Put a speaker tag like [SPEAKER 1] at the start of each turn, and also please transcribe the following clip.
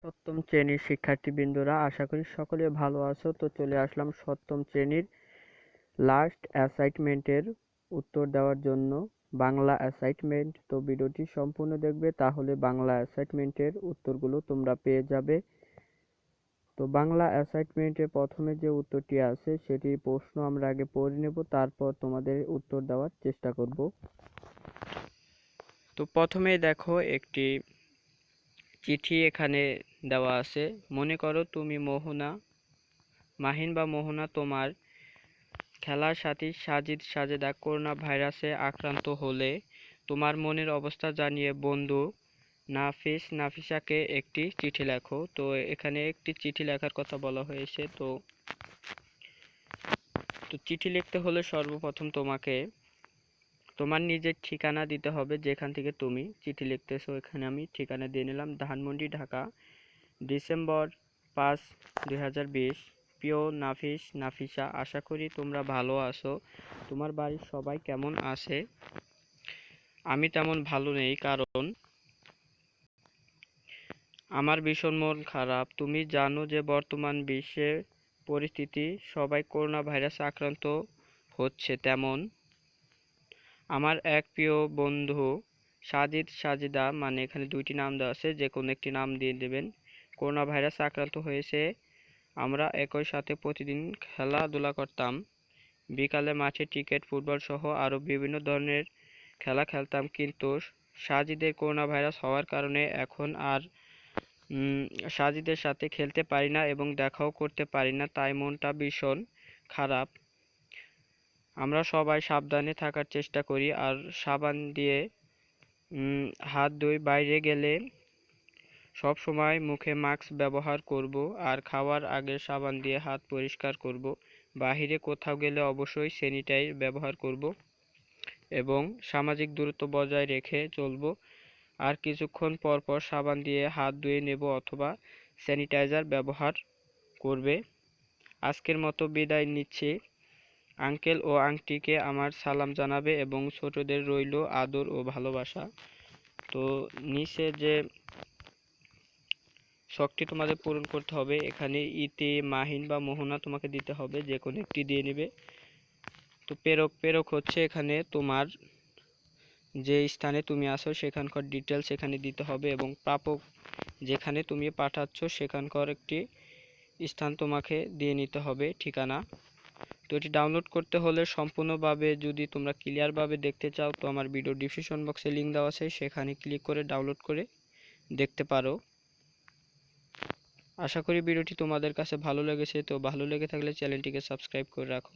[SPEAKER 1] সপ্তম শ্রেণীর শিক্ষার্থীবৃন্দরা, আশা করি সকলে ভালো আছো। তো চলে আসলাম সপ্তম শ্রেণীর লাস্ট অ্যাসাইনমেন্টের উত্তর দেওয়ার জন্য। বাংলা অ্যাসাইনমেন্ট। তো ভিডিওটি সম্পূর্ণ দেখবে, তাহলে বাংলা অ্যাসাইনমেন্টের উত্তরগুলো তোমরা পেয়ে যাবে। তো বাংলা অ্যাসাইনমেন্টে প্রথমে যে উত্তরটি আছে সেটির প্রশ্ন আমরা আগে পড়ে নেব, তারপর তোমাদের উত্তর দেওয়ার চেষ্টা করব। তো প্রথমেই দেখো একটি চিঠি এখানে দেওয়া আছে। মনে করো তুমি মাহিন বা মোহনা তোমার খেলার সাথী সাজেদা করোনা ভাইরাসে আক্রান্ত হলে তোমার মনের অবস্থা জানিয়ে বন্ধু নাফিসাকে একটি চিঠি লেখো। তো এখানে একটি চিঠি লেখার কথা বলা হয়েছে। তো চিঠি লিখতে হলে সর্বপ্রথম তোমাকে তোমার নিজের ঠিকানা দিতে হবে, যেখান থেকে তুমি চিঠি লিখতেছো। এখানে আমি ঠিকানা দিয়ে নিলাম, ধানমন্ডি, ঢাকা, ডিসেম্বর 5, 2020। প্রিয় নাফিসা, আশা করি তোমরা ভালো আছো। তোমার বাড়ির সবাই কেমন আছে? আমি তেমন ভালো নেই, কারণ আমার ভীষণ মন খারাপ। তুমি জানো যে বর্তমান বিশ্বের পরিস্থিতি, সবাই করোনা ভাইরাসে আক্রান্ত হচ্ছে। তেমন আমার এক প্রিয় বন্ধু সাজিদা, মানে এখানে দুইটি নাম দেওয়া আছে, যে কোনো একটি নাম দিয়ে দেবেন, করোনা ভাইরাসে আক্রান্ত হয়েছে। আমরা একই সাথে প্রতিদিন খেলাধুলা করতাম, বিকালে মাঠে ক্রিকেট, ফুটবল সহ আরও বিভিন্ন ধরনের খেলা খেলতাম, কিন্তু সাজিদের করোনা ভাইরাস হওয়ার কারণে এখন আর সাজিদের সাথে খেলতে পারি না এবং দেখাও করতে পারি না, তাই মনটা ভীষণ খারাপ। আমরা সবাই সাবধানে থাকার চেষ্টা করি আর সাবান দিয়ে হাত ধুই। বাইরে গেলে সব সময় মুখে মাস্ক ব্যবহার করব আর খাওয়ার আগে সাবান দিয়ে হাত পরিষ্কার করব। বাহিরে কোথাও গেলে অবশ্যই স্যানিটাইজার ব্যবহার করব এবং সামাজিক দূরত্ব বজায় রেখে চলব। আর কিছুক্ষণ পর পর সাবান দিয়ে হাত ধুয়ে নেব অথবা স্যানিটাইজার ব্যবহার করবে। আজকের মতো বিদায় নিচ্ছি। আঙ্কেল ও আন্টিকে আমার সালাম জানাবে এবং ছোটদের রইল আদর ও ভালোবাসা। তো নিচে যে শখটি তোমাদের পূরণ করতে হবে, এখানে ইতি, মাহিন বা মোহনা তোমাকে দিতে হবে, যে কোনো একটি দিয়ে নেবে। তো প্রেরক হচ্ছে এখানে তোমার যে স্থানে তুমি আসো সেখানকার ডিটেলস এখানে দিতে হবে এবং প্রাপক যেখানে তুমি পাঠাচ্ছ সেখানকার একটি স্থান তোমাকে দিয়ে নিতে হবে, ঠিকানা। তো এটি ডাউনলোড করতে হলে সম্পূর্ণভাবে যদি তোমরা ক্লিয়ারভাবে দেখতে চাও, তো আমার ভিডিও ডিসক্রিপশন বক্সে লিঙ্ক দেওয়া আছে, সেখানে ক্লিক করে ডাউনলোড করে দেখতে পারো। আশা করি ভিডিওটি তোমাদের কাছে ভালো লেগেছে। তো ভালো লেগে থাকলে চ্যানেলটিকে সাবস্ক্রাইব করে রাখো।